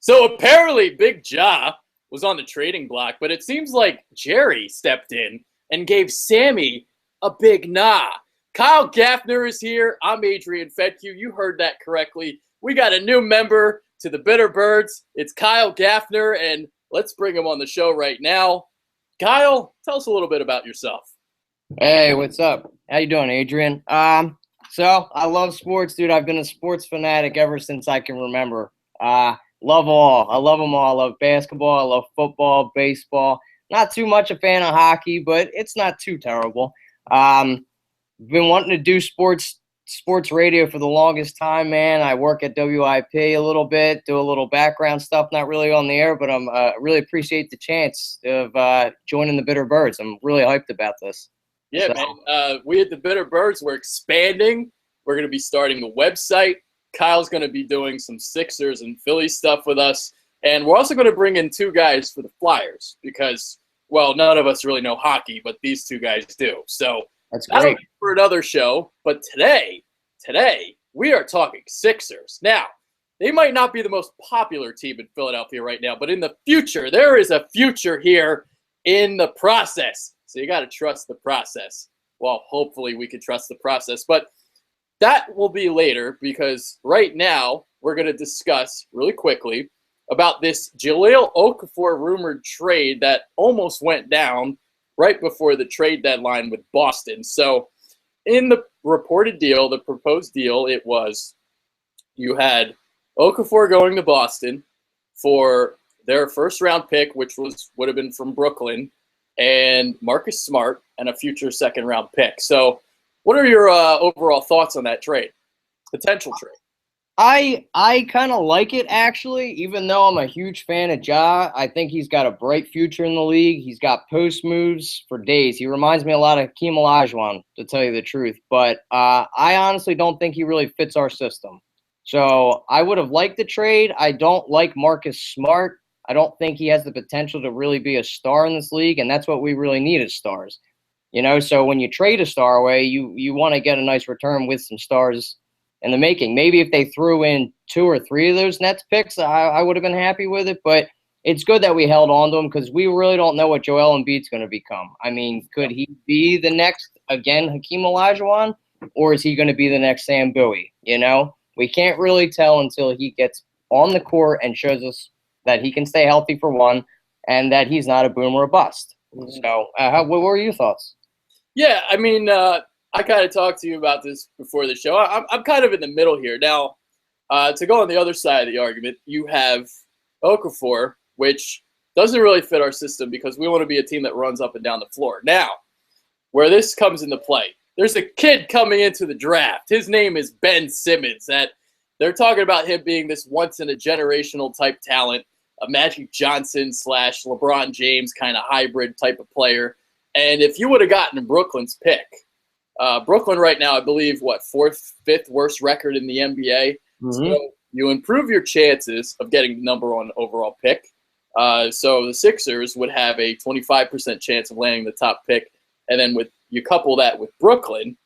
So apparently Big Ja was on the trading block, but it seems like Jerry stepped in and gave Sammy a big nah. Kiel Gaffner is here. I'm Adrian Fetke. You heard that correctly. We got a new member to the Bitter Birds. It's Kiel Gaffner, and let's bring him on the show right now. Kyle, tell us a little bit about yourself. Hey, what's up? How you doing, Adrian? So I love sports, dude. I've been a sports fanatic ever since I can remember. Love all. I love them all. I love basketball. I love football, baseball. Not too much a fan of hockey, but it's not too terrible. Been wanting to do sports radio for the longest time, man. I work at WIP a little bit, do a little background stuff, not really on the air, but I'm really appreciate the chance of joining the Bitter Birds. I'm really hyped about this. Yeah, man. We at the Bitter Birds, we're expanding. We're going to be starting the website. Kyle's going to be doing some Sixers and Philly stuff with us. And we're also going to bring in two guys for the Flyers because, well, none of us really know hockey, but these two guys do. So that's great for another show. But today, we are talking Sixers. Now, they might not be the most popular team in Philadelphia right now, but in the future, there is a future here in the process. So you got to trust the process. Well, hopefully we can trust the process. But that will be later because right now we're going to discuss really quickly about this Jahlil Okafor rumored trade that almost went down right before the trade deadline with Boston. So in the reported deal, the proposed deal, it was you had Okafor going to Boston for their first-round pick, which would have been from Brooklyn, and Marcus Smart, and a future second-round pick. So what are your overall thoughts on that trade, potential trade? I kind of like it, actually, even though I'm a huge fan of Ja. I think he's got a bright future in the league. He's got post moves for days. He reminds me a lot of Hakeem Olajuwon, to tell you the truth. But I honestly don't think he really fits our system. So I would have liked the trade. I don't like Marcus Smart. I don't think he has the potential to really be a star in this league, and that's what we really need is stars. You know, so when you trade a star away, you want to get a nice return with some stars in the making. Maybe if they threw in 2 or 3 of those Nets picks, I would have been happy with it. But it's good that we held on to him because we really don't know what Joel Embiid's going to become. I mean, could he be the next, again, Hakeem Olajuwon, or is he going to be the next Sam Bowie? You know, we can't really tell until he gets on the court and shows us that he can stay healthy for one, and that he's not a boom or a bust. So what were your thoughts? Yeah, I mean, I kind of talked to you about this before the show. I'm kind of in the middle here. Now, to go on the other side of the argument, you have Okafor, which doesn't really fit our system because we want to be a team that runs up and down the floor. Now, where this comes into play, there's a kid coming into the draft. His name is Ben Simmons. That they're talking about him being this once-in-a-generational type talent, a Magic Johnson / LeBron James kind of hybrid type of player. And if you would have gotten Brooklyn's pick, Brooklyn right now, I believe, 4th, 5th worst record in the NBA. Mm-hmm. So you improve your chances of getting the number 1 overall pick. So the Sixers would have a 25% chance of landing the top pick. And then you couple that with Brooklyn,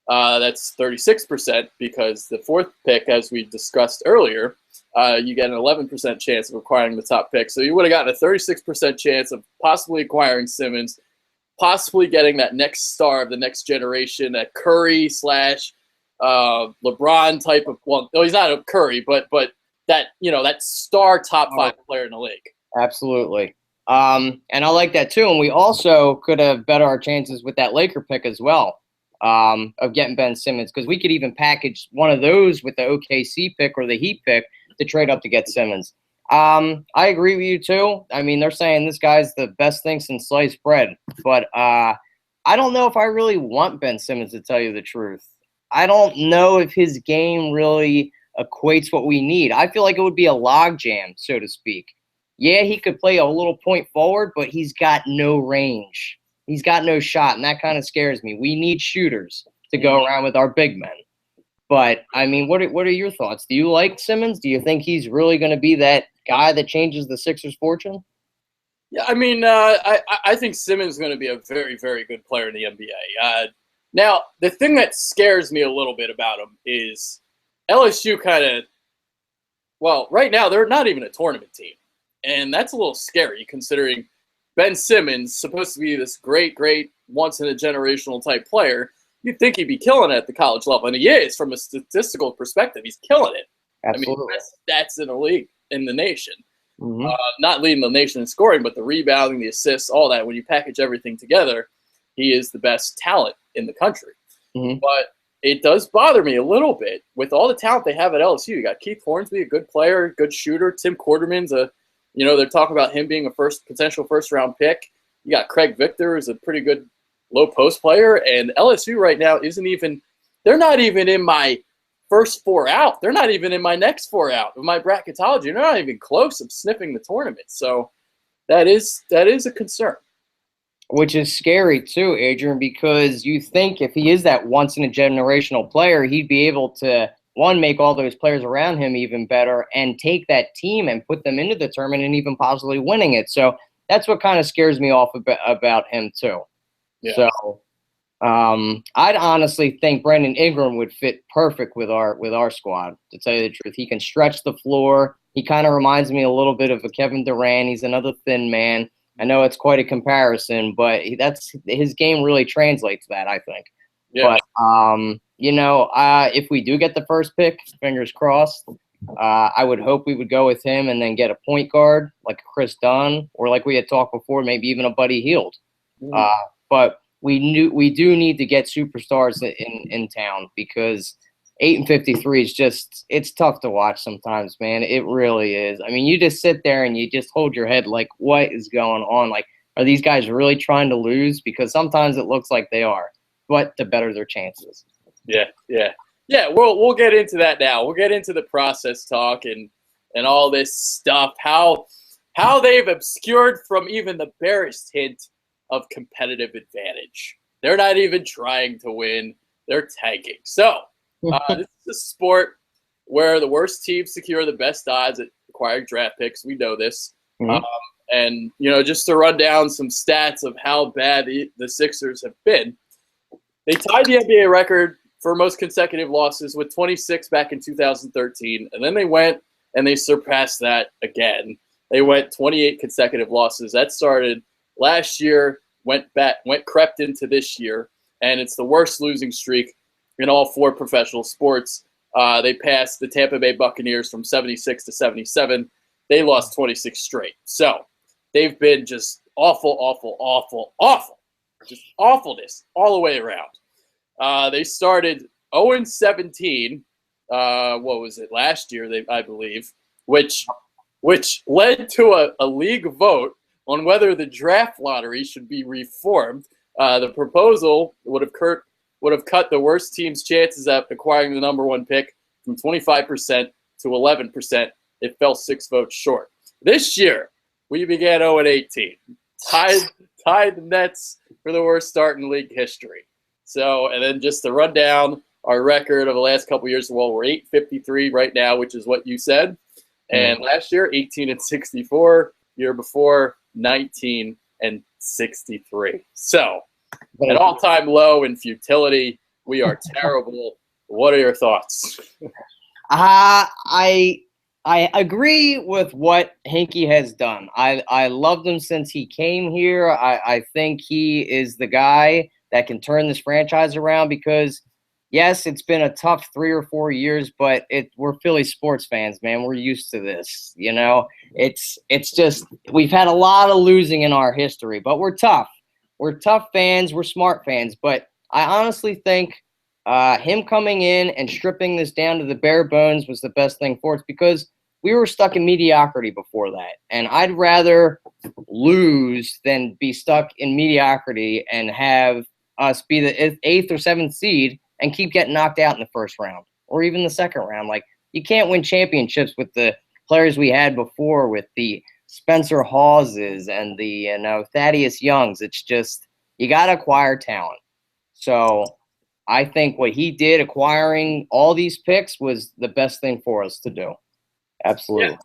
that's 36% because the 4th pick, as we discussed earlier, you get an 11% chance of acquiring the top pick. So you would have gotten a 36% chance of possibly acquiring Simmons, possibly getting that next star of the next generation, that Curry / LeBron type of. Well, no, he's not a Curry, but that that star top 5 player in the league. Absolutely, and I like that too. And we also could have bet our chances with that Laker pick as well, of getting Ben Simmons, because we could even package one of those with the OKC pick or the Heat pick to trade up to get Simmons. I agree with you too. I mean, they're saying this guy's the best thing since sliced bread, but I don't know if I really want Ben Simmons, to tell you the truth. I don't know if his game really equates what we need. I feel like it would be a logjam, so to speak. Yeah, he could play a little point forward, but he's got no range. He's got no shot, and that kind of scares me. We need shooters to go around with our big men. But, I mean, what are your thoughts? Do you like Simmons? Do you think he's really going to be that guy that changes the Sixers' fortune? Yeah, I mean, I think Simmons is going to be a very, very good player in the NBA. Now, the thing that scares me a little bit about him is LSU kind of Well, right now they're not even a tournament team, and that's a little scary considering Ben Simmons supposed to be this great, once in a generational type player. You'd think he'd be killing it at the college level, and he is from a statistical perspective. He's killing it. Absolutely. I mean, best stats in the league, in the nation. Mm-hmm. Not leading the nation in scoring, but the rebounding, the assists, all that. When you package everything together, he is the best talent in the country. Mm-hmm. But it does bother me a little bit with all the talent they have at LSU. You got Keith Hornsby, a good player, good shooter. Tim Quarterman's they're talking about him being a potential first round pick. You got Craig Victor, who's a pretty good low post player, and LSU right now they're not even in my first 4 out. They're not even in my next 4 out of my bracketology. They're not even close of sniffing the tournament. So that is a concern. Which is scary too, Adrian, because you think if he is that once in a generational player, he'd be able to, one, make all those players around him even better and take that team and put them into the tournament and even possibly winning it. So that's what kind of scares me off about him too. Yeah. So I'd honestly think Brandon Ingram would fit perfect with our squad, to tell you the truth. He can stretch the floor. He kind of reminds me a little bit of a Kevin Durant. He's another thin man. I know it's quite a comparison, but that's his game really translates that, I think. Yeah. But if we do get the first pick, fingers crossed, I would hope we would go with him and then get a point guard like Chris Dunn, or like we had talked before, maybe even a Buddy Hield. But we do need to get superstars in town, because 8-53 is it's tough to watch sometimes, man. It really is. I mean, you just sit there and you just hold your head like, what is going on? Like, are these guys really trying to lose? Because sometimes it looks like they are, but to better their chances. Yeah. We'll get into that now. We'll get into the process talk and all this stuff. How they've obscured from even the barest hint of competitive advantage. They're not even trying to win. They're tanking. So this is a sport where the worst teams secure the best odds at acquiring draft picks. We know this. Mm-hmm. And, just to run down some stats of how bad the Sixers have been, they tied the NBA record for most consecutive losses with 26 back in 2013. And then they went and they surpassed that again. They went 28 consecutive losses. That started last year, crept into this year, and it's the worst losing streak in all 4 professional sports. They passed the Tampa Bay Buccaneers from 76 to 77. They lost 26 straight. So they've been just awful. Just awfulness all the way around. They started 0-17. What was it, last year, I believe, which led to a league vote on whether the draft lottery should be reformed. The proposal would have cut the worst team's chances at acquiring the number 1 pick from 25% to 11%. It fell 6 votes short. This year, we began 0-18, tied the Nets for the worst start in league history. So, and then just to run down our record of the last couple of years, well, we're 8-53 right now, which is what you said. And last year, 18-64. Year before, 19-63. So, an all-time low in futility. We are terrible. What are your thoughts? I agree with what Hinkie has done. I loved him since he came here. I think he is the guy that can turn this franchise around, because, yes, it's been a tough 3 or 4 years, but we're Philly sports fans, man. We're used to this, It's just we've had a lot of losing in our history, but we're tough. We're tough fans. We're smart fans. But I honestly think him coming in and stripping this down to the bare bones was the best thing for us, because we were stuck in mediocrity before that. And I'd rather lose than be stuck in mediocrity and have us be the 8th or 7th seed and keep getting knocked out in the first round or even the second round. Like, you can't win championships with the players we had before, with the Spencer Hawses and the Thaddeus Youngs. It's just, you got to acquire talent. So I think what he did, acquiring all these picks, was the best thing for us to do. Absolutely.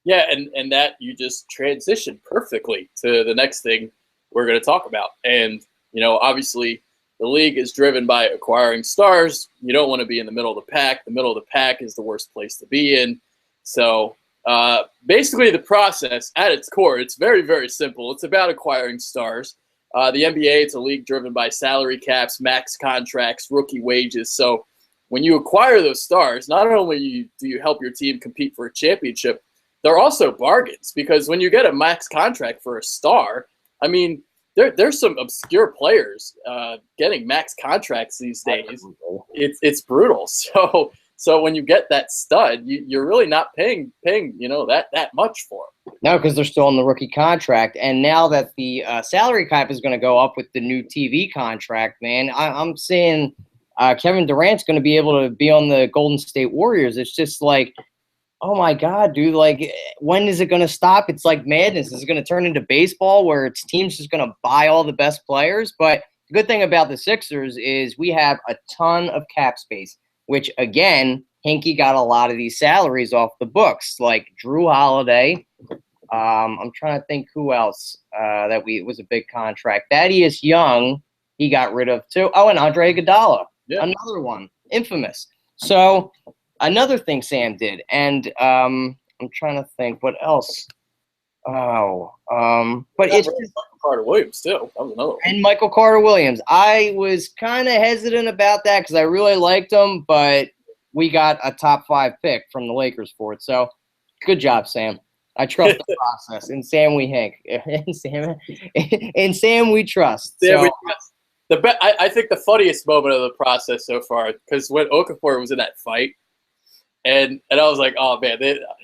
Yeah, and that you just transitioned perfectly to the next thing we're going to talk about. And, obviously the league is driven by acquiring stars. You don't want to be in the middle of the pack. The middle of the pack is the worst place to be in. So basically the process at its core, it's very, very simple. It's about acquiring stars. The NBA, it's a league driven by salary caps, max contracts, rookie wages. So when you acquire those stars, not only do you help your team compete for a championship, they're also bargains, because when you get a max contract for a star, I mean, there's some obscure players getting max contracts these days. It's brutal. So when you get that stud, you're really not paying that much for him. No, because they're still on the rookie contract, and now that the salary cap is going to go up with the new TV contract, man, I'm seeing Kevin Durant's going to be able to be on the Golden State Warriors. It's just like, oh my God, dude! Like, when is it going to stop? It's like madness. Is it going to turn into baseball where its team's just going to buy all the best players? But the good thing about the Sixers is we have a ton of cap space, which, again, Hinkie got a lot of these salaries off the books, like Drew Holiday. I'm trying to think who else was a big contract. Thaddeus Young, he got rid of too. Oh, and Andre Iguodala, another one, infamous. So another thing Sam did, and I'm trying to think what else. But it's Michael Carter Williams too. That was another one. And Michael Carter Williams. I was kind of hesitant about that because I really liked him, but we got a top 5 pick from the Lakers for it. So good job, Sam. I trust the process. In Sam we hang. In Sam we trust. We trust. I think the funniest moment of the process so far, because when Okafor was in that fight, and I was like, oh man,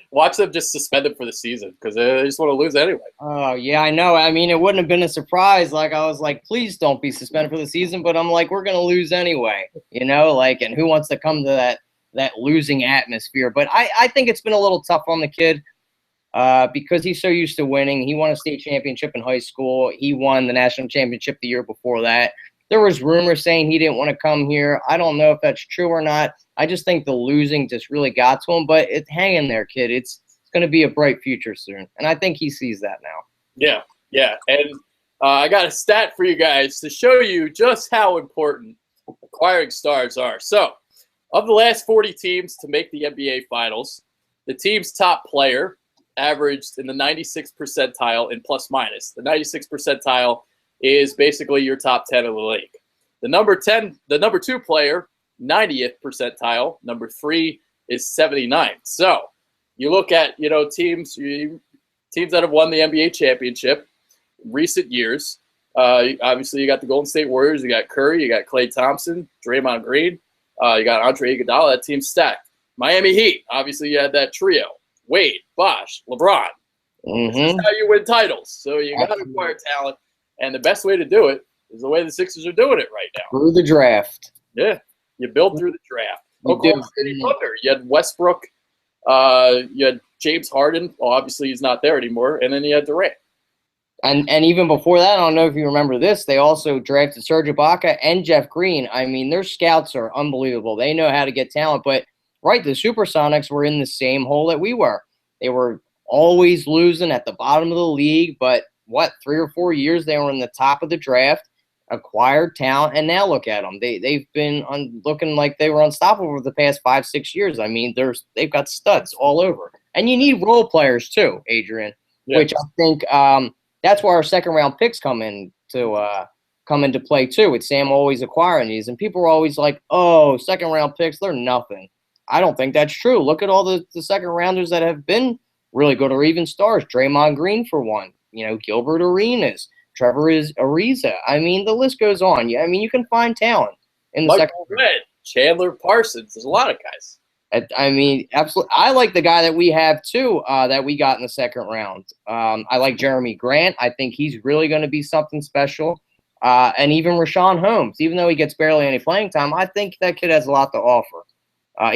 watch them just suspend him for the season because they just want to lose anyway. Oh yeah, I know. I mean, it wouldn't have been a surprise. Like, I was like, please don't be suspended for the season. But I'm like, we're gonna lose anyway, Like, and who wants to come to that losing atmosphere? But I think it's been a little tough on the kid. Because he's so used to winning. He won a state championship in high school. He won the national championship the year before that. There was rumors saying he didn't want to come here. I don't know if that's true or not. I just think the losing just really got to him. But hang in there, kid. It's going to be a bright future soon. And I think he sees that now. Yeah. And I got a stat for you guys to show you just how important acquiring stars are. So, of the last 40 teams to make the NBA Finals, the team's top player averaged in the 96th percentile in plus minus. The 96th percentile is basically your top 10 of the league. The number 2 player, 90th percentile. Number 3 is 79th. So you look at teams that have won the NBA championship in recent years. Obviously, you got the Golden State Warriors. You got Curry. You got Klay Thompson, Draymond Green. You got Andre Iguodala. That team's stacked. Miami Heat. Obviously, you had that trio. Wade, Bosh, LeBron. This is how you win titles. So you got to acquire talent, and the best way to do it is the way the Sixers are doing it right now. Through the draft. Yeah, you build through the draft. Oklahoma City Thunder. You had Westbrook. You had James Harden. Well, obviously he's not there anymore, and then you had Durant. And even before that, I don't know if you remember this, they also drafted Serge Ibaka and Jeff Green. I mean, their scouts are unbelievable. They know how to get talent, but right, the Supersonics were in the same hole that we were. They were always losing at the bottom of the league, but 3 or 4 years they were in the top of the draft, acquired talent, and now look at them. They've been looking like they were unstoppable for the past 5-6 years. I mean, they've got studs all over. And you need role players too, Adrian, which I think that's where our second-round picks come into play too, with Sam always acquiring these. And people are always like, oh, second-round picks, they're nothing. I don't think that's true. Look at all the second-rounders that have been really good or even stars. Draymond Green, for one. Gilbert Arenas, Trevor Ariza. I mean, the list goes on. I mean, you can find talent in the second round. Chandler Parsons. There's a lot of guys. I mean, absolutely. I like the guy that we have, too, that we got in the second round. I like Jeremy Grant. I think he's really going to be something special. And even Rashawn Holmes, even though he gets barely any playing time, I think that kid has a lot to offer.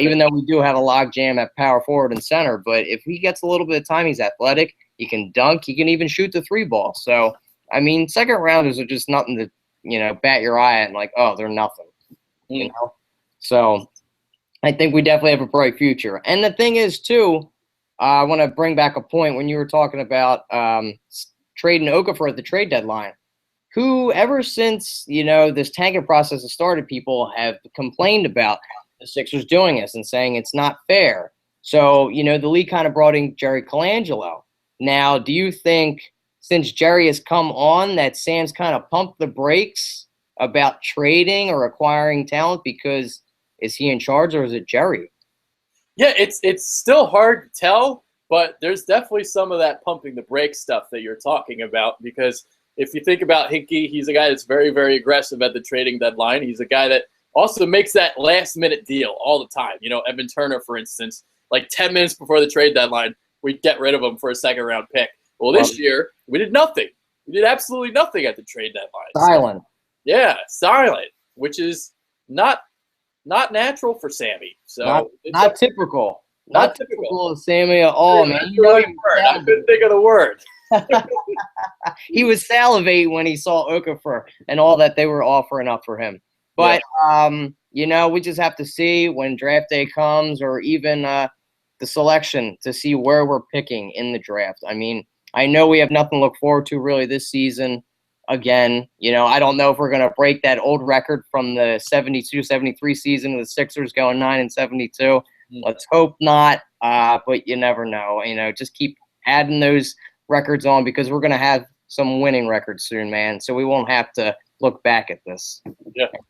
Even though we do have a logjam at power forward and center. But if he gets a little bit of time, he's athletic. He can dunk. He can even shoot the 3 ball. So, I mean, second rounders are just nothing to, bat your eye at and like, oh, they're nothing, So I think we definitely have a bright future. And the thing is, too, I want to bring back a point when you were talking about trading Okafor at the trade deadline. Ever since, this tanking process has started, people have complained about the Sixers doing this and saying it's not fair. So, the league kind of brought in Jerry Colangelo. Now, do you think since Jerry has come on that Sam's kind of pumped the brakes about trading or acquiring talent because is he in charge or is it Jerry? Yeah, it's still hard to tell, but there's definitely some of that pumping the brakes stuff that you're talking about because if you think about Hinkie, he's a guy that's very, very aggressive at the trading deadline. He's a guy that also makes that last-minute deal all the time. Evan Turner, for instance, like 10 minutes before the trade deadline, we'd get rid of him for a second-round pick. Well, this year, we did nothing. We did absolutely nothing at the trade deadline. Silent. So, yeah, silent, which is not natural for Sammy. So not typical. Not typical of Sammy at all, man. I couldn't think of the word. He was salivating when he saw Okafor and all that they were offering up for him. But, we just have to see when draft day comes or even the selection to see where we're picking in the draft. I mean, I know we have nothing to look forward to really this season. Again, I don't know if we're going to break that old record from the 72-73 season of the Sixers going 9-72. Let's hope not, but you never know. Just keep adding those records on because we're going to have some winning records soon, man. So we won't have to look back at this and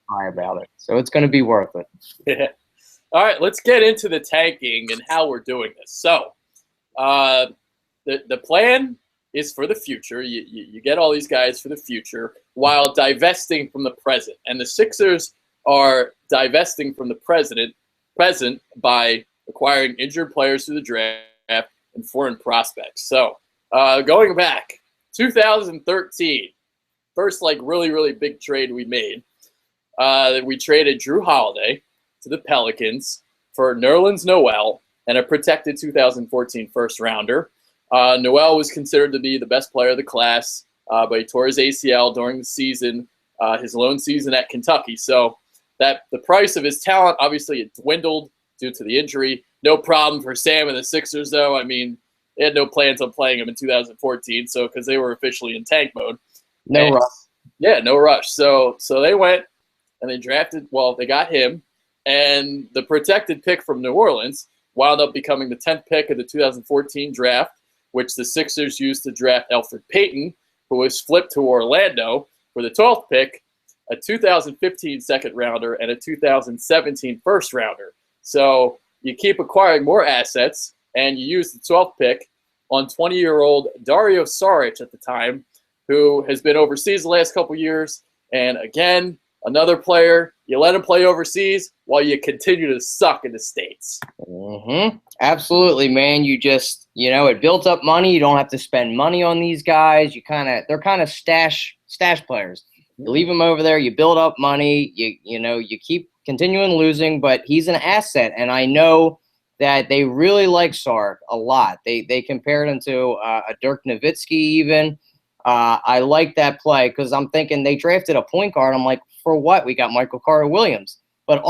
cry about it. So it's going to be worth it. Yeah. All right, let's get into the tanking and how we're doing this. So the plan is for the future. You get all these guys for the future while divesting from the present. And the Sixers are divesting from the present by acquiring injured players through the draft and foreign prospects. So going back, 2013, first really, really big trade we made. We traded Drew Holiday to the Pelicans for Nerlens Noel and a protected 2014 first rounder. Noel was considered to be the best player of the class, but he tore his ACL during the season, his lone season at Kentucky. So that the price of his talent, obviously, it dwindled due to the injury. No problem for Sam and the Sixers, though. I mean, they had no plans on playing him in 2014, so because they were officially in tank mode. No rush. Yeah, no rush. So they went and they drafted. Well, they got him, and the protected pick from New Orleans wound up becoming the 10th pick of the 2014 draft, which the Sixers used to draft Elfrid Payton, who was flipped to Orlando for the 12th pick, a 2015 second rounder, and a 2017 first rounder. So you keep acquiring more assets, and you use the 12th pick on 20-year-old Dario Saric at the time, who has been overseas the last couple years. And again, another player, you let him play overseas while you continue to suck in the States. Mm-hmm. Absolutely, man. You just, it built up money. You don't have to spend money on these guys. They're kind of stash players. You leave them over there, you build up money, you keep continuing losing, but he's an asset. And I know that they really like Sark a lot. They compared him to a Dirk Nowitzki even. I like that play because I'm thinking they drafted a point guard. I'm like, for what? We got Michael Carter-Williams. But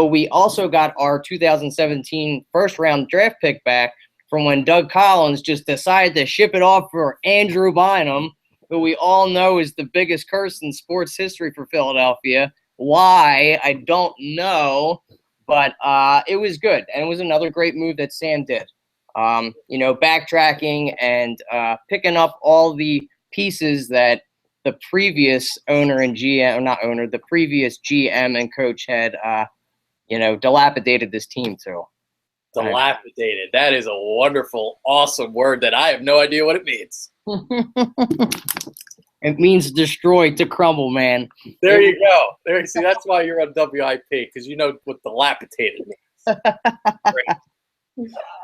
we also got our 2017 first-round draft pick back from when Doug Collins just decided to ship it off for Andrew Bynum, who we all know is the biggest curse in sports history for Philadelphia. Why? I don't know. But it was good, and it was another great move that Sam did. Backtracking and picking up all the pieces that the previous owner and GM, or not owner, the previous GM and coach had, dilapidated this team to. Dilapidated. That is a wonderful, awesome word that I have no idea what it means. It means destroy, to crumble, man. There you go. See, that's why you're on WIP, because you know what dilapidated means.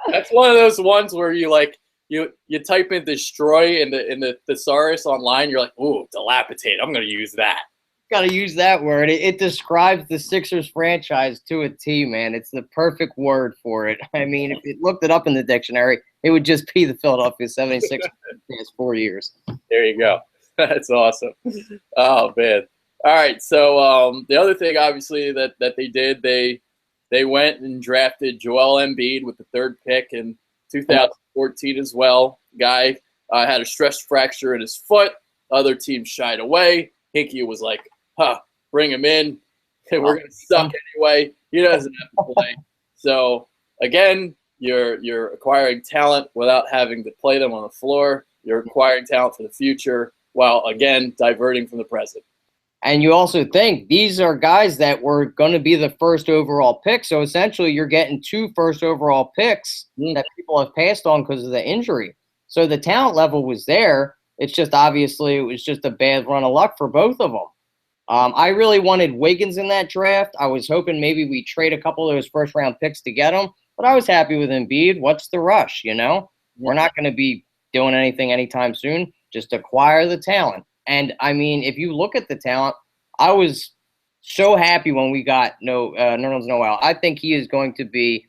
That's one of those ones where you type in destroy in the thesaurus online. You're like, ooh, dilapidated. I'm going to use that. Got to use that word. It describes the Sixers franchise to a T, man. It's the perfect word for it. I mean, if you looked it up in the dictionary, it would just be the Philadelphia 76ers for the past 4 years. There you go. That's awesome. Oh, man. All right. So the other thing, obviously, that they did, they went and drafted Joel Embiid with the 3rd pick in 2014 as well. Guy had a stress fracture in his foot. Other teams shied away. Hinkie was like, bring him in. We're going to suck anyway. He doesn't have to play. So, again, You're acquiring talent without having to play them on the floor. You're acquiring talent for the future while, again, diverting from the present. And you also think these are guys that were going to be the first overall pick. So essentially, you're getting 2 first overall picks that people have passed on because of the injury. So the talent level was there. It's just obviously it was just a bad run of luck for both of them. I really wanted Wiggins in that draft. I was hoping maybe we trade a couple of those first-round picks to get him. But I was happy with Embiid. What's the rush, you know? We're not going to be doing anything anytime soon. Just acquire the talent. And, I mean, if you look at the talent, I was so happy when we got Nerlens Noel. I think he is going to be,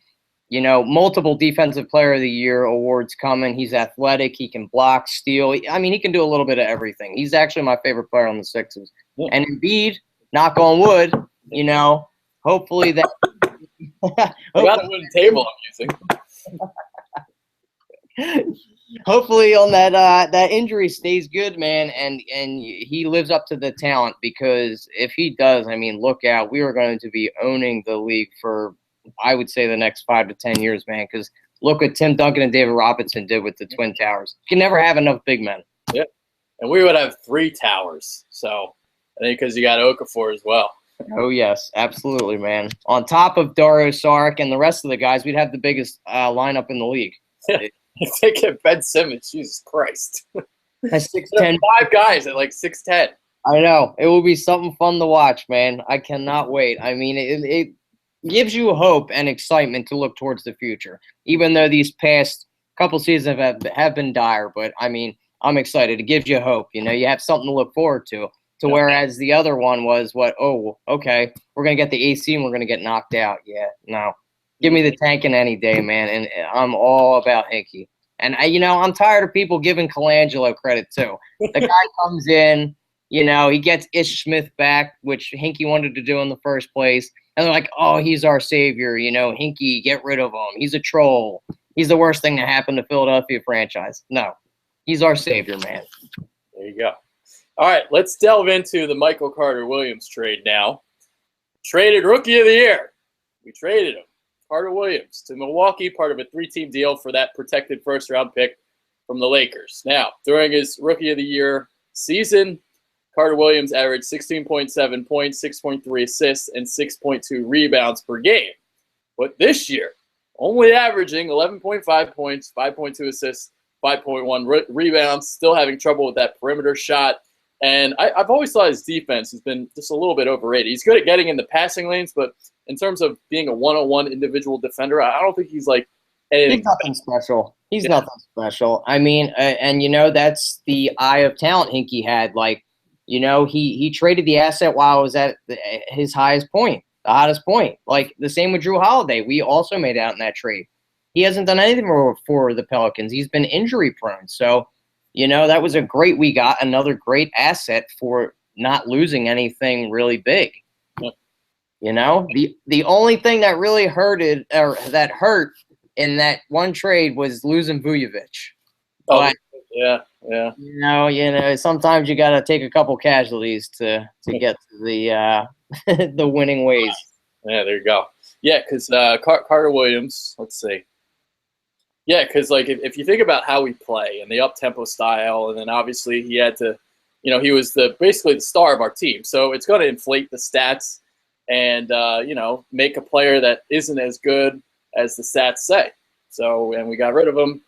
you know, multiple Defensive Player of the Year awards coming. He's athletic. He can block, steal. I mean, he can do a little bit of everything. He's actually my favorite player on the Sixers. And Embiid, knock on wood, you know, hopefully that – I got a wooden table I'm using. Hopefully on that injury stays good, man, and he lives up to the talent, because if he does, I mean, look out. We are going to be owning the league for, I would say, the next 5 to 10 years, man, because look what Tim Duncan and David Robinson did with the Twin Towers. You can never have enough big men. Yeah, and we would have 3 towers, so I think because you got Okafor as well. Oh, yes, absolutely, man. On top of Dario Saric and the rest of the guys, we'd have the biggest lineup in the league. If they get Ben Simmons, Jesus Christ. That's 6'10". 5 guys at like 6'10". I know. It will be something fun to watch, man. I cannot wait. I mean, it gives you hope and excitement to look towards the future, even though these past couple seasons have been dire. But, I mean, I'm excited. It gives you hope. You know, you have something to look forward to. Whereas the other one was okay, we're going to get the AC and we're going to get knocked out. Yeah, no. Give me the tanking any day, man, and I'm all about Hinkie. And, I'm tired of people giving Colangelo credit, too. The guy comes in, he gets Ish Smith back, which Hinkie wanted to do in the first place. And they're like, oh, he's our savior. Hinkie, get rid of him. He's a troll. He's the worst thing to happen to Philadelphia franchise. No, he's our savior, man. There you go. All right, let's delve into the Michael Carter-Williams trade now. Traded Rookie of the Year. We traded him. Carter-Williams to Milwaukee, part of a 3-team deal for that protected first-round pick from the Lakers. Now, during his Rookie of the Year season, Carter-Williams averaged 16.7 points, 6.3 assists, and 6.2 rebounds per game. But this year, only averaging 11.5 points, 5.2 assists, 5.1 rebounds, still having trouble with that perimeter shot. And I've always thought his defense has been just a little bit overrated. He's good at getting in the passing lanes, but in terms of being a one-on-one individual defender, I don't think he's like anything. He's nothing special. He's nothing special. I mean, and that's the eye of talent Hinkie had. Like, he traded the asset while it was at his highest point, the hottest point. Like the same with Drew Holiday. We also made out in that trade. He hasn't done anything for the Pelicans. He's been injury prone. So, that was we got another great asset for not losing anything really big. The only thing that really hurt in that one trade was losing Vujovic. Oh, yeah. Sometimes you got to take a couple casualties to get to the winning ways. Yeah, there you go. Yeah, because Carter Williams, let's see. Yeah, because if you think about how we play and the up-tempo style, and then obviously he had to, he was basically the star of our team. So it's going to inflate the stats and, make a player that isn't as good as the stats say. So, and we got rid of him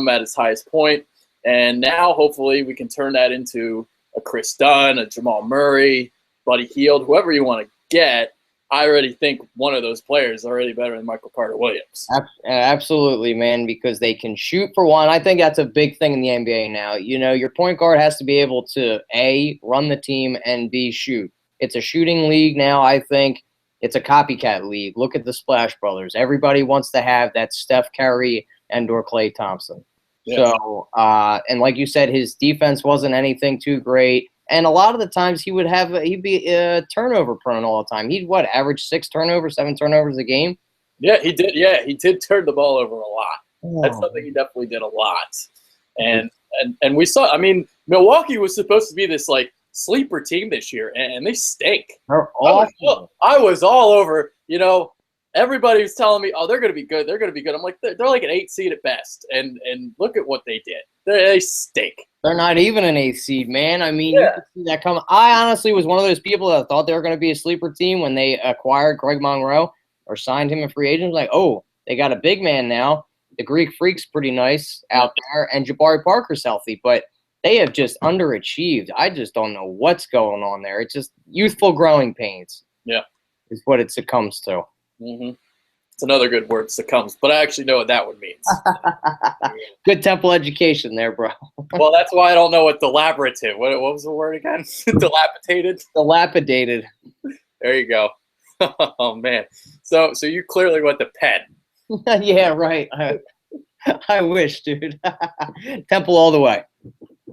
at his highest point. And now hopefully we can turn that into a Chris Dunn, a Jamal Murray, Buddy Hield, whoever you want to get. I already think one of those players is already better than Michael Carter-Williams. Absolutely, man, because they can shoot for one. I think that's a big thing in the NBA now. Your point guard has to be able to, A, run the team, and B, shoot. It's a shooting league now, I think. It's a copycat league. Look at the Splash Brothers. Everybody wants to have that Steph Curry and/or Klay Thompson. Yeah. So, and like you said, his defense wasn't anything too great. And a lot of the times he'd be turnover prone all the time. He'd average 7 turnovers a game? Yeah, he did. Yeah, he did turn the ball over a lot. Oh. That's something he definitely did a lot. And we saw, Milwaukee was supposed to be this sleeper team this year, and they stink. They're awful. I was all over, everybody was telling me, oh, they're going to be good. They're going to be good. I'm like, they're like an 8 seed at best. And look at what they did. They stink. They're not even an 8th seed, man. I mean, Yeah. you can see that coming. I honestly was one of those people that thought they were going to be a sleeper team when they acquired Greg Monroe or signed him in free agent. Like, oh, they got a big man now. The Greek Freak's pretty nice out there, and Jabari Parker's healthy, but they have just underachieved. I just don't know what's going on there. It's just youthful growing pains. Yeah. Is what it succumbs to. Mm-hmm. It's another good word, succumbs, but I actually know what that one means. Good Temple education there, bro. Well, that's why I don't know what dilapidative. What was the word again? Dilapidated. Dilapidated. There you go. Oh man. So you clearly went to Penn. Yeah, right. I wish, dude. Temple all the way.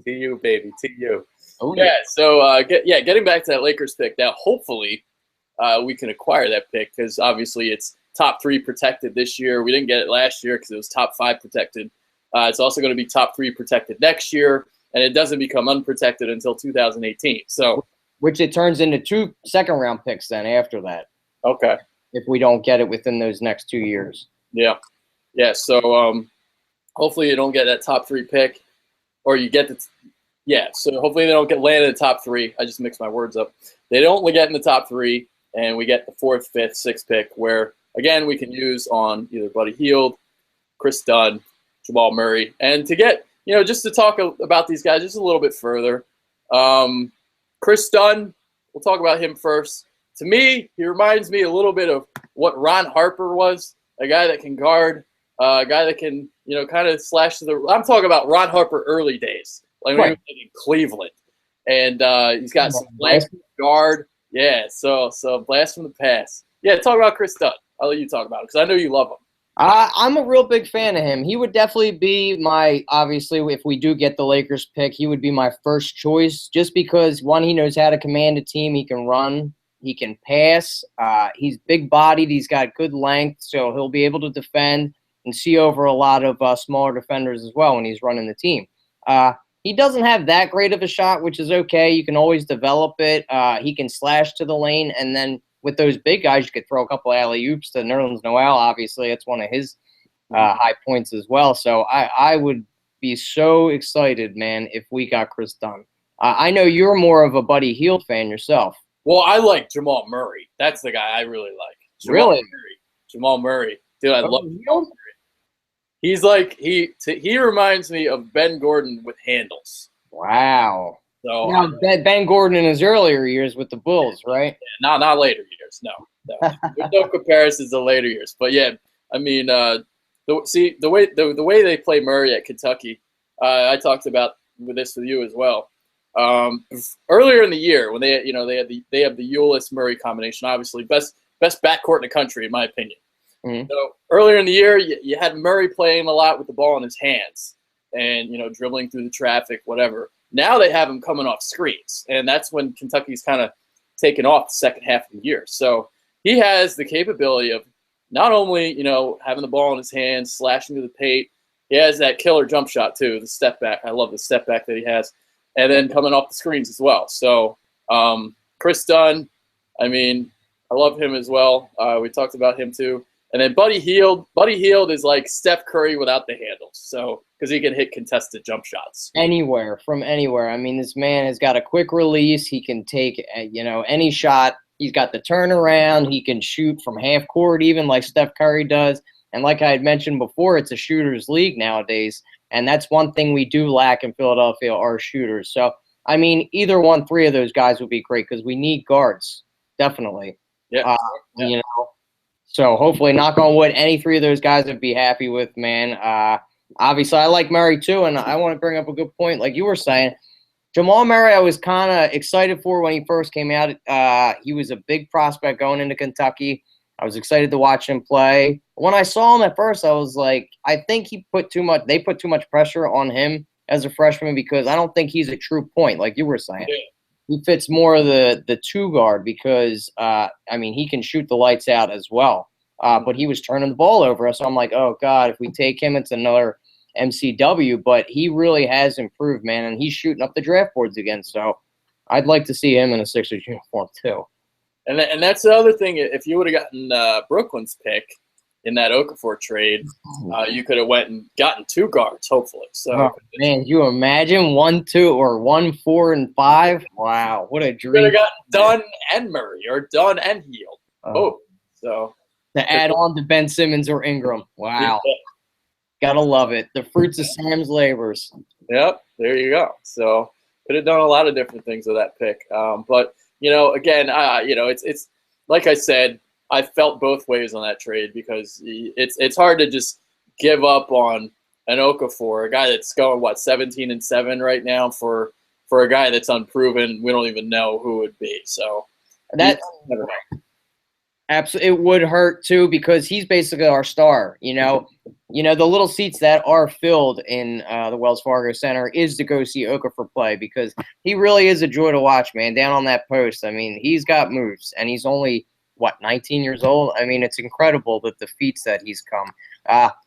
TU, baby, TU. Oh yeah. So getting back to that Lakers pick. Now, hopefully, we can acquire that pick because obviously it's top 3 protected this year. We didn't get it last year because it was top 5 protected. It's also going to be top 3 protected next year, and it doesn't become unprotected until 2018. So, which it turns into 2 second-round picks then after that. Okay. If we don't get it within those next 2 years. Yeah. Yeah. So hopefully you don't get that top 3 pick, or you get the. So hopefully they don't get landed in the top 3. I just mixed my words up. They don't get in the top 3, and we get the 4th, 5th, 6th pick, where again we can use on either Buddy Hield, Chris Dunn, Jamal Murray, and to get just to talk about these guys just a little bit further. Chris Dunn, we'll talk about him first. To me, he reminds me a little bit of what Ron Harper was, a guy that can guard, a guy that can, kind of slash to the – I'm talking about Ron Harper early days, like when he was in Cleveland. And he's got some blast from the guard. Yeah, so blast from the pass. Yeah, talk about Chris Dunn. I'll let you talk about it because I know you love him. I'm a real big fan of him. He would definitely be obviously, if we do get the Lakers pick, he would be my first choice just because, one, he knows how to command a team. He can run. He can pass. He's big-bodied. He's got good length, so he'll be able to defend and see over a lot of smaller defenders as well when he's running the team. He doesn't have that great of a shot, which is okay. You can always develop it. He can slash to the lane, and then with those big guys, you could throw a couple of alley-oops to Nerlens Noel. Obviously, it's one of his high points as well. So I would be so excited, man, if we got Chris Dunn. I know you're more of a Buddy Hield fan yourself. Well, I like Jamal Murray. That's the guy I really like. Jamal Murray. Dude, I love Jamal Murray. He's like he reminds me of Ben Gordon with handles. Wow. So now, Ben Gordon in his earlier years with the Bulls, right? Yeah, not later years. No. There's no comparisons to later years. But yeah, I mean, the way they play Murray at Kentucky, I talked about this with you as well. Earlier in the year when they have the Ulis Murray combination, obviously best backcourt in the country in my opinion. Mm-hmm. So earlier in the year you had Murray playing a lot with the ball in his hands and dribbling through the traffic, whatever. Now they have him coming off screens, and that's when Kentucky's kind of taken off the second half of the year. So he has the capability of not only having the ball in his hands, slashing to the paint. He has that killer jump shot too, the step back. I love the step back that he has. And then coming off the screens as well. So Chris Dunn, I mean, I love him as well. We talked about him too. And then Buddy Hield. Buddy Hield is like Steph Curry without the handles. So because he can hit contested jump shots. From anywhere. I mean, this man has got a quick release. He can take, any shot. He's got the turnaround. He can shoot from half court even like Steph Curry does. And like I had mentioned before, it's a shooter's league nowadays. And that's one thing we do lack in Philadelphia are shooters. So, I mean, either 3 of those guys would be great because we need guards, definitely. Yeah. So hopefully, knock on wood, any 3 of those guys would be happy with, man. Obviously, I like Murray too, and I want to bring up a good point. Like you were saying, Jamal Murray, I was kind of excited for when he first came out. He was a big prospect going into Kentucky. I was excited to watch him play. When I saw him at first, I was like, I think they put too much pressure on him as a freshman because I don't think he's a true point, like you were saying. Yeah. He fits more of the 2 guard because, he can shoot the lights out as well. But he was turning the ball over. So I'm like, oh, God, if we take him, it's another MCW. But he really has improved, man, and he's shooting up the draft boards again. So I'd like to see him in a Sixers uniform too. And that's the other thing. If you would have gotten Brooklyn's pick in that Okafor trade, you could have went and gotten 2 guards, hopefully. So, oh, man, you imagine 1, 2, or 1, 4, and 5? Wow, what a dream! You could have gotten Dunn and Murray, or Dunn and Hield. So to add on to Ben Simmons or Ingram. Wow, gotta love it. The fruits of Sam's labors. Yep, there you go. So could have done a lot of different things with that pick. But again, it's like I said, I felt both ways on that trade because it's hard to just give up on an Okafor, a guy that's going 17-7 right now for a guy that's unproven. We don't even know who it would be. So that absolutely, it would hurt too because he's basically our star. The little seats that are filled in the Wells Fargo Center is to go see Okafor play because he really is a joy to watch, man. Down on that post, I mean, he's got moves, and he's only 19 years old. I mean, it's incredible that the feats that he's come.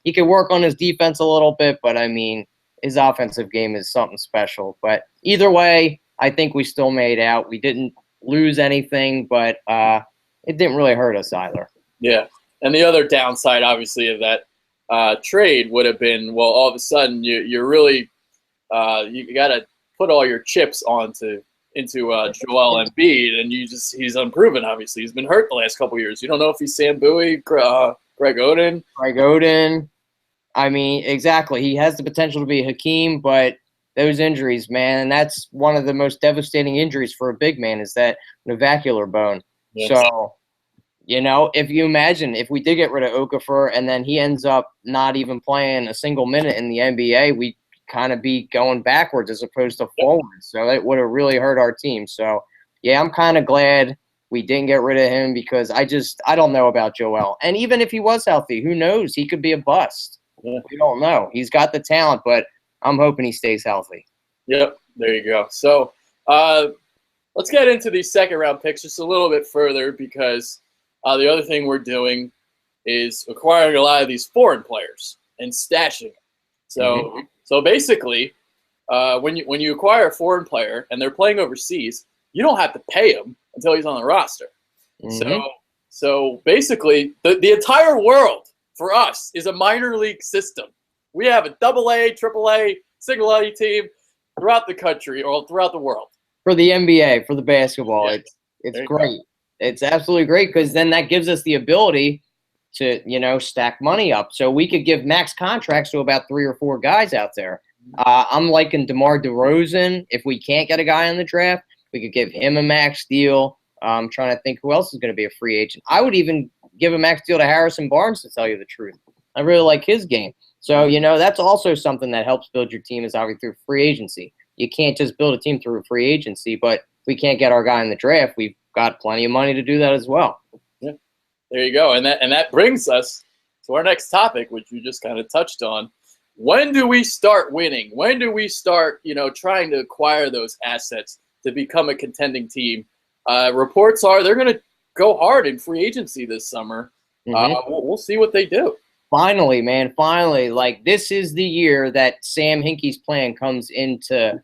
He could work on his defense a little bit, but I mean, his offensive game is something special. But either way, I think we still made out. We didn't lose anything, but it didn't really hurt us either. Yeah, and the other downside, obviously, of that trade would have been, all of a sudden you're really you got to put all your chips into Joel Embiid, and he's unproven. Obviously, he's been hurt the last couple of years. You don't know if he's Sam Bowie, Greg Oden. I mean, exactly. He has the potential to be Hakeem, but those injuries, man, and that's one of the most devastating injuries for a big man is that navicular bone. Yes. So, if you imagine if we did get rid of Okafor and then he ends up not even playing a single minute in the NBA, we kind of be going backwards as opposed to forwards. So it would have really hurt our team. So, yeah, I'm kind of glad we didn't get rid of him because I don't know about Joel. And even if he was healthy, who knows? He could be a bust. Yeah. We don't know. He's got the talent, but I'm hoping he stays healthy. Yep, there you go. So let's get into these second-round picks just a little bit further because the other thing we're doing is acquiring a lot of these foreign players and stashing them. So basically, when you acquire a foreign player and they're playing overseas, you don't have to pay him until he's on the roster. So basically, the entire world for us is a minor league system. We have a AA, AAA, single A team throughout the country or throughout the world. For the NBA, for the basketball, it's great. It's absolutely great because then that gives us the ability to, stack money up. So we could give max contracts to about 3 or 4 guys out there. I'm liking DeMar DeRozan. If we can't get a guy in the draft, we could give him a max deal. I'm trying to think who else is going to be a free agent. I would even give a max deal to Harrison Barnes, to tell you the truth. I really like his game. So, that's also something that helps build your team is obviously through free agency. You can't just build a team through free agency, but if we can't get our guy in the draft, we've got plenty of money to do that as well. Yeah, there you go. And that brings us to our next topic, which you just kind of touched on. When do we start winning? When do we start, trying to acquire those assets to become a contending team? Reports are they're going to go hard in free agency this summer. We'll see what they do. Finally, man, finally. Like, this is the year that Sam Hinkie's plan comes into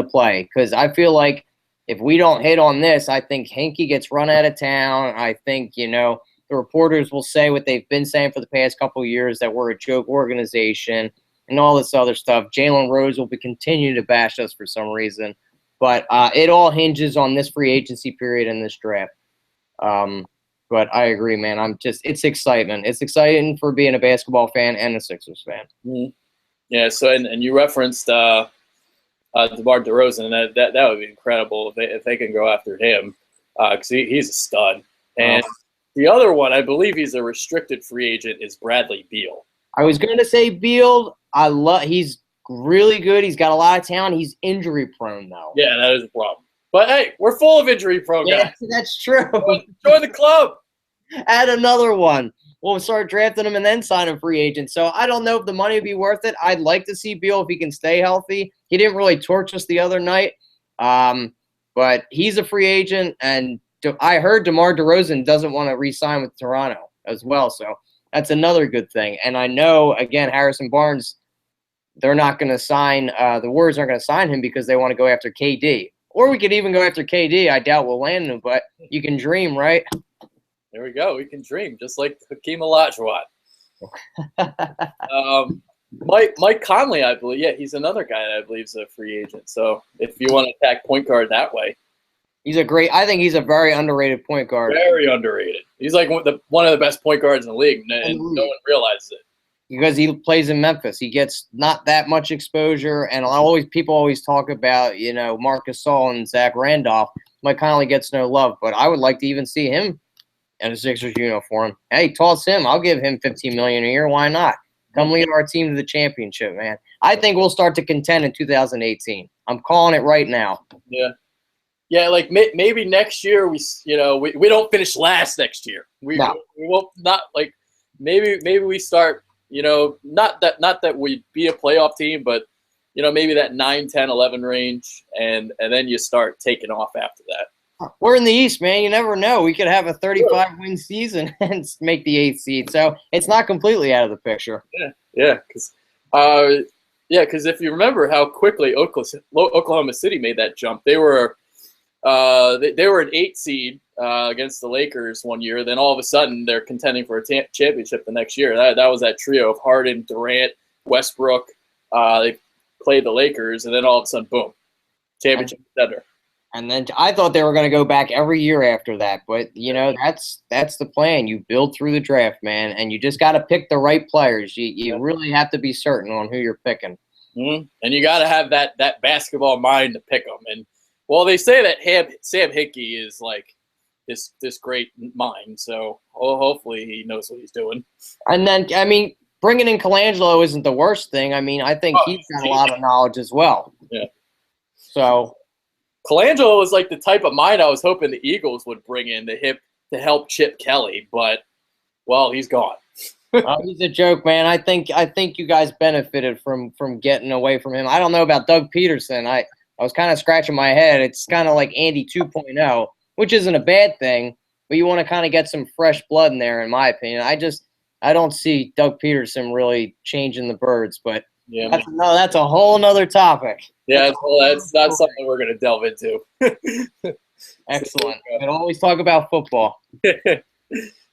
play because I feel like if we don't hit on this, I think Hinkie gets run out of town. I think, the reporters will say what they've been saying for the past couple of years, that we're a joke organization and all this other stuff. Jalen Rose will be continuing to bash us for some reason. But it all hinges on this free agency period and this draft. But I agree, man. It's excitement. It's exciting for being a basketball fan and a Sixers fan. Mm-hmm. Yeah, so and you referenced DeMar DeRozan, and that would be incredible if they can go after him because he's a stud. And the other one, I believe he's a restricted free agent, is Bradley Beal. I was going to say Beal. He's really good. He's got a lot of talent. He's injury prone, though. Yeah, that is a problem. But, hey, we're full of injury prone guys. Yeah, that's true. Join the club. Add another one. We'll start drafting him and then sign him free agent. So I don't know if the money would be worth it. I'd like to see Beal if he can stay healthy. He didn't really torch us the other night. But he's a free agent, and I heard DeMar DeRozan doesn't want to re-sign with Toronto as well. So that's another good thing. And I know, again, Harrison Barnes, they're not going to sign the Warriors aren't going to sign him because they want to go after KD. Or we could even go after KD. I doubt we'll land him, but you can dream, right? There we go. We can dream, just like Hakeem Olajuwon. Mike Conley, I believe. Yeah, he's another guy that I believe is a free agent. So if you want to attack point guard that way, I think he's a very underrated point guard. Very underrated. He's like one of the best point guards in the league, and no one realizes it. Because he plays in Memphis. He gets not that much exposure, and people always talk about, Marc Gasol and Zach Randolph. Mike Conley gets no love, but I would like to even see him in a Sixers uniform. Hey, toss him. I'll give him $15 million a year. Why not? Come lead our team to the championship, man. I think we'll start to contend in 2018. I'm calling it right now. Yeah, like maybe next year we don't finish last next year. We won't not like maybe we start, not that we be a playoff team, but maybe that 9, 10, 11 range, and then you start taking off after that. We're in the East, man. You never know. We could have a 35-win season and make the 8th seed. So it's not completely out of the picture. Yeah, because if you remember how quickly Oklahoma City made that jump, they were an 8 seed against the Lakers one year. Then all of a sudden they're contending for a championship the next year. That was that trio of Harden, Durant, Westbrook. They played the Lakers, and then all of a sudden, boom, championship contender. And then I thought they were going to go back every year after that. But, that's the plan. You build through the draft, man, and you just got to pick the right players. You really have to be certain on who you're picking. Mm-hmm. And you got to have that basketball mind to pick them. And, well, they say that Sam Hickey is like this great mind. So hopefully he knows what he's doing. And then, bringing in Colangelo isn't the worst thing. I think he's got a lot of knowledge as well. Yeah. So Colangelo was like the type of mind I was hoping the Eagles would bring in to help Chip Kelly, but, well, he's gone. He's a joke, man. I think you guys benefited from getting away from him. I don't know about Doug Peterson. I was kind of scratching my head. It's kind of like Andy 2.0, which isn't a bad thing, but you want to kind of get some fresh blood in there, in my opinion. I don't see Doug Peterson really changing the birds, but that's a whole nother topic. Yeah, that's not something we're going to delve into. Excellent. And always talk about football.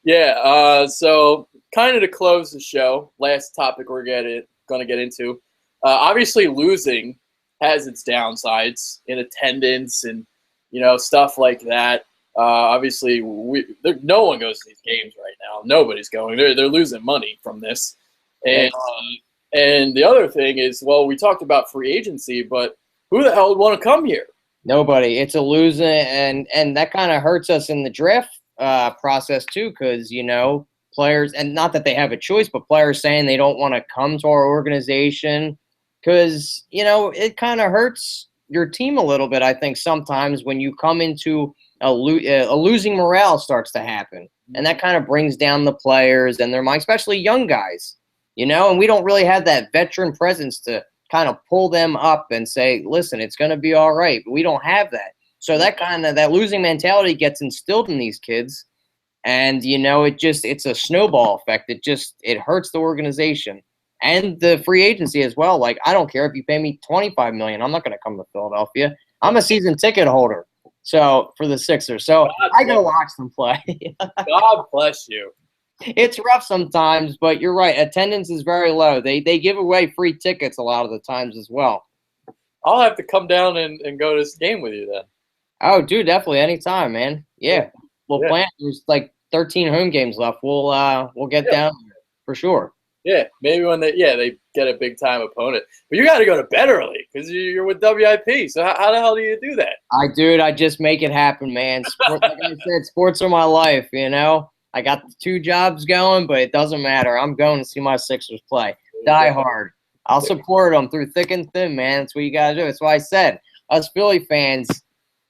Yeah, so kind of to close the show, last topic we're going to get into. Obviously, losing has its downsides in attendance and, stuff like that. Obviously, no one goes to these games right now. Nobody's going. They're losing money from this. And the other thing is, well, we talked about free agency, but who the hell would want to come here? Nobody. It's a loser, and that kind of hurts us in the draft process too, because players, and not that they have a choice, but players saying they don't want to come to our organization because it kind of hurts your team a little bit. I think sometimes when you come into a losing morale starts to happen, and that kind of brings down the players and their mind, especially young guys. And we don't really have that veteran presence to kind of pull them up and say, listen, it's going to be all right. But we don't have that. So that losing mentality gets instilled in these kids. And, it's a snowball effect. It hurts the organization and the free agency as well. Like, I don't care if you pay me $25 million. I'm not going to come to Philadelphia. I'm a season ticket holder. So for the Sixers. So I go watch them play. God bless you. It's rough sometimes, but you're right. Attendance is very low. They give away free tickets a lot of the times as well. I'll have to come down and go to this game with you then. Oh, dude, definitely anytime, man. Yeah, we'll plan. There's like 13 home games left. We'll get down there for sure. Yeah, maybe when they get a big time opponent. But you got to go to bed early because you're with WIP. So how the hell do you do that? I just make it happen, man. Like I said, sports are my life. I got the 2 jobs going, but it doesn't matter. I'm going to see my Sixers play. Die hard. I'll support them through thick and thin, man. That's what you got to do. That's why I said us Philly fans,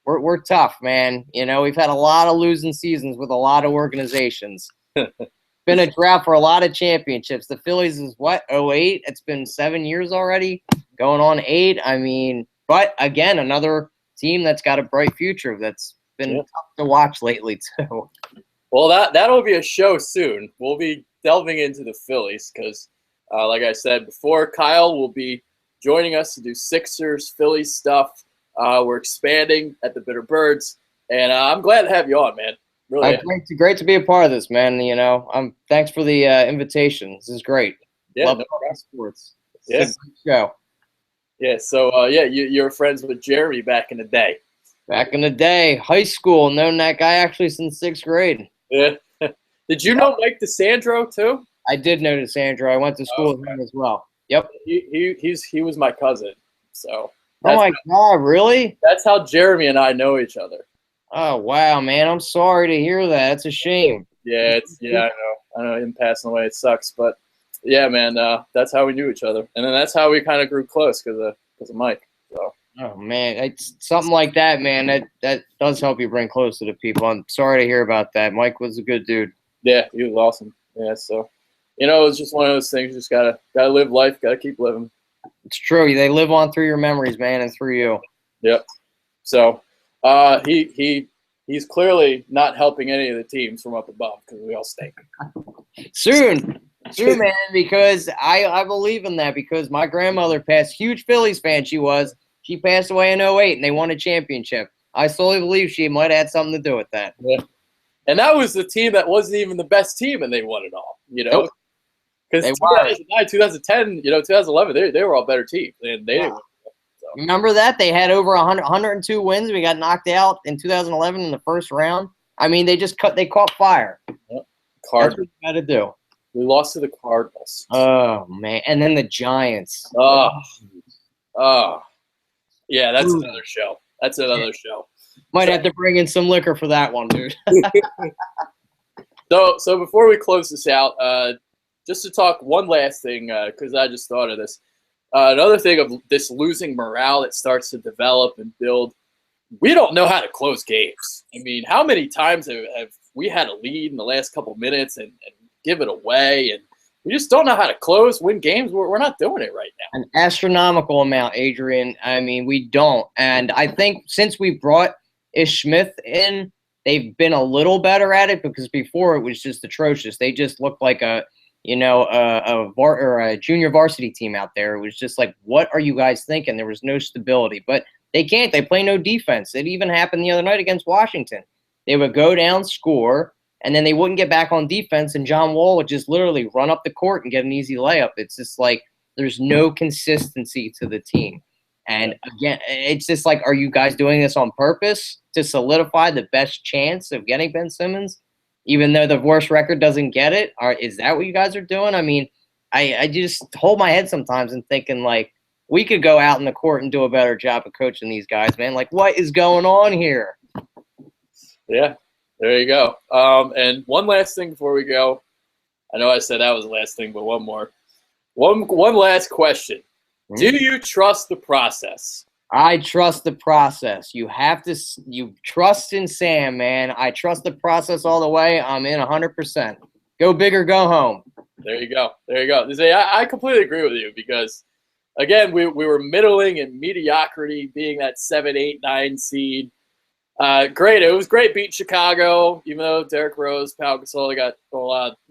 we're tough, man. We've had a lot of losing seasons with a lot of organizations. Been a drought for a lot of championships. The Phillies is what, 08? It's been 7 years already, going on 8. But again, another team that's got a bright future that's been tough to watch lately too. Well, that'll be a show soon. We'll be delving into the Phillies because, like I said before, Kyle will be joining us to do Sixers, Phillies stuff. We're expanding at the Bitter Birds, and I'm glad to have you on, man. Really, great to be a part of this, man. You know, thanks for the invitation. This is great. Yeah, Love no sports. Yes. Show. Yeah. So, you're friends with Jeremy back in the day. Back in the day, high school, known that guy actually since 6th grade. Yeah. Did you know Mike DeSandro too? I did know DeSandro. I went to school with him as well. Yep. He was my cousin. So. Oh my God! Really? That's how Jeremy and I know each other. Oh wow, man! I'm sorry to hear that. It's a shame. Yeah, I know him passing away. It sucks, but yeah, man, that's how we knew each other, and then that's how we kind of grew close because of Mike. So. Oh man, it's something like that, man. That does help you bring closer to people. I'm sorry to hear about that. Mike was a good dude. Yeah, he was awesome. Yeah, so it's just one of those things. You just gotta live life. Gotta keep living. It's true. They live on through your memories, man, and through you. Yep. So, he's clearly not helping any of the teams from up above because we all stink. Soon, man, because I believe in that because my grandmother passed, huge Phillies fan she was. She passed away in 2008, and they won a championship. I solely believe she might have had something to do with that. Yeah. And that was the team that wasn't even the best team, and they won it all, Nope. Because 2009, 2010, 2011, they were all better teams, and they didn't win. So. Remember that? They had over 102 wins. We got knocked out in 2011 in the first round. I mean, they caught fire. Yep. That's what you got to do. We lost to the Cardinals. Oh, man. And then the Giants. Oh. Yeah, that's another show. That's another show. Might have to bring in some liquor for that one, dude. So before we close this out, just to talk one last thing, because I just thought of this. Another thing of this losing morale that starts to develop and build, we don't know how to close games. I mean, how many times have we had a lead in the last couple minutes and give it away, and we just don't know how to win games. We're not doing it right now. An astronomical amount, Adrian. I mean, we don't. And I think since we brought Ish Smith in, they've been a little better at it because before it was just atrocious. They just looked like a junior varsity team out there. It was just like, what are you guys thinking? There was no stability. But they can't. They play no defense. It even happened the other night against Washington. They would go down, score, and then they wouldn't get back on defense, and John Wall would just literally run up the court and get an easy layup. It's just like there's no consistency to the team. And, again, it's just like, are you guys doing this on purpose to solidify the best chance of getting Ben Simmons, even though the worst record doesn't get it? Or is that what you guys are doing? I mean, I just hold my head sometimes and thinking, like, we could go out in the court and do a better job of coaching these guys, man. Like, what is going on here? Yeah. There you go. And one last thing before we go. I know I said that was the last thing, but one more. One last question. Do you trust the process? I trust the process. You trust in Sam, man. I trust the process all the way. I'm in 100%. Go big or go home. There you go. I completely agree with you because, again, we were middling in mediocrity, being that 7, 8, 9 seed. Great. It was great beating Chicago, even though Derrick Rose, Pau Gasol,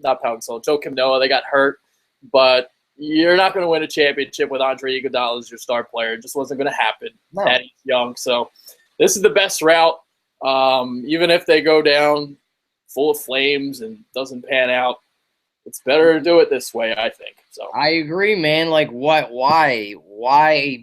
not Pau Gasol, Joe Noah, they got hurt. But you're not going to win a championship with Andre Iguodala as your star player. It just wasn't going to happen. No. That he's young. So this is the best route. Even if they go down full of flames and doesn't pan out, it's better to do it this way, I think. So I agree, man. Like, what? Why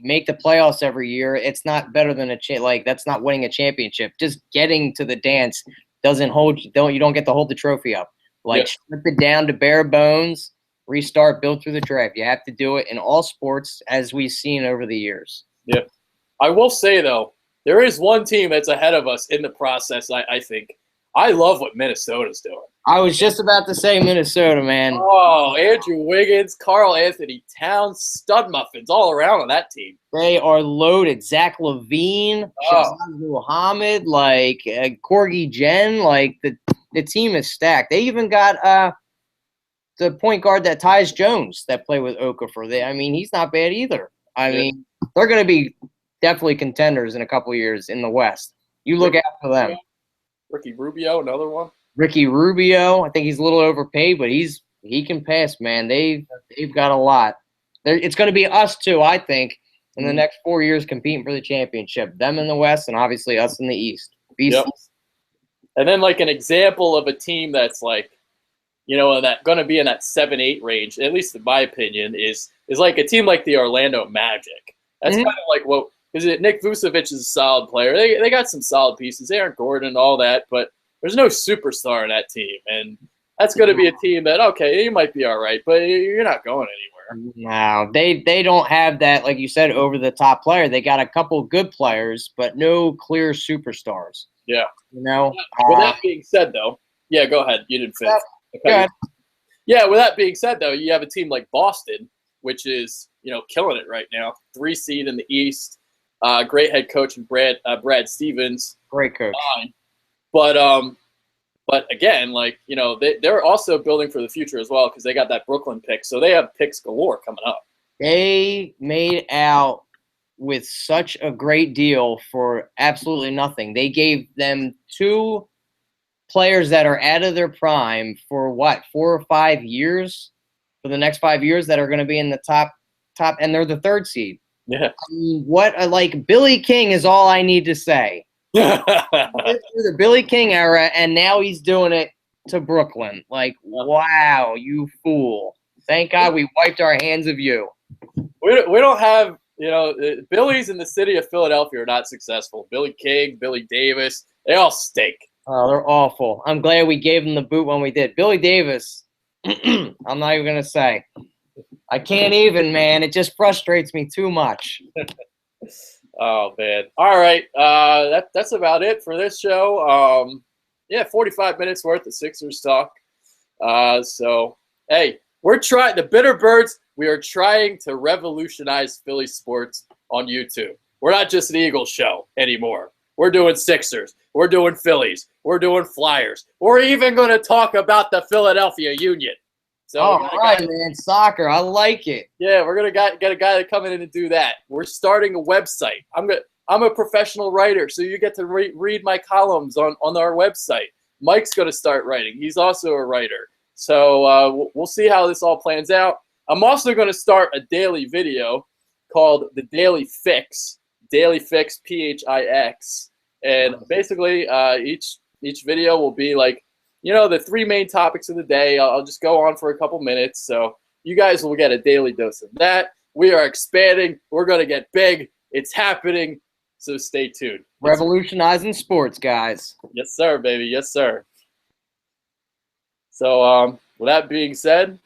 make the playoffs every year? It's not better than that's not winning a championship. Just getting to the dance doesn't hold. You don't get to hold the trophy up. Strip it down to bare bones. Restart, build through the draft. You have to do it in all sports, as we've seen over the years. Yeah, I will say though, there is one team that's ahead of us in the process. I think. I love what Minnesota's doing. I was just about to say Minnesota, man. Oh, Andrew Wiggins, Karl Anthony Towns, stud muffins all around on that team. They are loaded. Zach LaVine, Shazam Muhammad, Corgi Jen. The team is stacked. They even got the point guard that ties Jones that played with Okafor. He's not bad either. Mean, they're going to be definitely contenders in a couple years in the West. You look after them. Ricky Rubio, another one. Ricky Rubio, I think he's a little overpaid, but he can pass, man. They've got a lot. It's going to be us too, I think. in the next 4 years competing for the championship. Them in the West and obviously us in the East. Yep. And then like an example of a team that's like, that going to be in that 7-8 range, at least in my opinion, is like a team like the Orlando Magic. That's kind of like what is it? Nick Vucevic is a solid player. They got some solid pieces, Aaron Gordon and all that, but there's no superstar in that team, and that's going to be a team that you might be all right, but you're not going anywhere. No, they don't have that, like you said, over the top player. They got a couple good players, but no clear superstars. Yeah. With that being said, though, yeah, go ahead. You didn't finish. Good. Yeah, with that being said, though, you have a team like Boston, which is, killing it right now. 3 seed in the East. Great head coach and Brad Stevens. Great coach. But again, they're also building for the future as well because they got that Brooklyn pick. So they have picks galore coming up. They made out with such a great deal for absolutely nothing. They gave them 2 players that are out of their prime for 4 or 5 years, for the next 5 years that are going to be in the top, and they're the 3rd seed. Yeah. Billy King is all I need to say. Through the Billy King era, and now he's doing it to Brooklyn. Wow, you fool. Thank God we wiped our hands of you. We don't have, Billy's in the city of Philadelphia are not successful. Billy King, Billy Davis, they all stink. Oh, they're awful. I'm glad we gave them the boot when we did. Billy Davis, I'm not even going to say. I can't even, man. It just frustrates me too much. Oh, man. All right. That's about it for this show. 45 minutes worth of Sixers talk. So, hey, we're trying – the Bitter Birds, we are trying to revolutionize Philly sports on YouTube. We're not just an Eagles show anymore. We're doing Sixers. We're doing Phillies. We're doing Flyers. We're even going to talk about the Philadelphia Union. So all right, man. Soccer. I like it. Yeah, we're going to get a guy to come in and do that. We're starting a website. I'm a professional writer, so you get to read my columns on our website. Mike's going to start writing. He's also a writer. So we'll see how this all plans out. I'm also going to start a daily video called The Daily Fix. Daily Fix, PHIX. And basically each video will be the 3 main topics of the day. I'll just go on for a couple minutes. So you guys will get a daily dose of that. We are expanding. We're going to get big. It's happening. So stay tuned. Revolutionizing sports, guys. Yes, sir, baby. Yes, sir. So with that being said,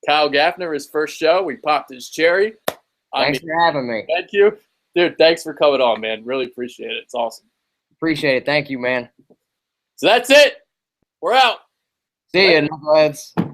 Kiel Gaffner, his first show. We popped his cherry. Thanks for having me. Thank you. Dude, thanks for coming on, man. Really appreciate it. It's awesome. Appreciate it. Thank you, man. So that's it. We're out. See you, knuckleheads.